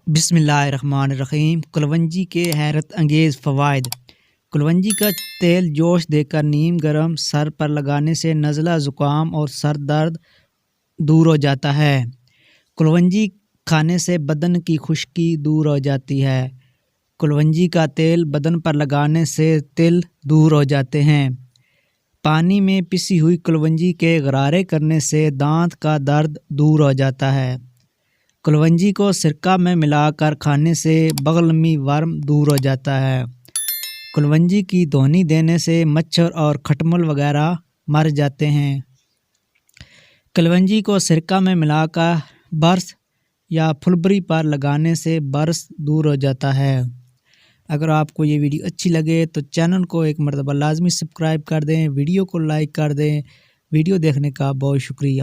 بسم اللہ الرحمن الرحیم۔ کلونجی کے حیرت انگیز فوائد۔ کلونجی کا تیل جوش دے کر نیم گرم سر پر لگانے سے نزلہ زکام اور سر درد دور ہو جاتا ہے۔ کلونجی کھانے سے بدن کی خشکی دور ہو جاتی ہے۔ کلونجی کا تیل بدن پر لگانے سے تل دور ہو جاتے ہیں۔ پانی میں پسی ہوئی کلونجی کے غرارے کرنے سے دانت کا درد دور ہو جاتا ہے۔ کلونجی کو سرکہ میں ملا کر کھانے سے بغلمی ورم دور ہو جاتا ہے۔ کلونجی کی دھونی دینے سے مچھر اور کھٹمل وغیرہ مر جاتے ہیں۔ کلونجی کو سرکہ میں ملا کر برس یا پھلبری پر لگانے سے برس دور ہو جاتا ہے۔ اگر آپ کو یہ ویڈیو اچھی لگے تو چینل کو ایک مرتبہ لازمی سبسکرائب کر دیں، ویڈیو کو لائک کر دیں۔ ویڈیو دیکھنے کا بہت شکریہ۔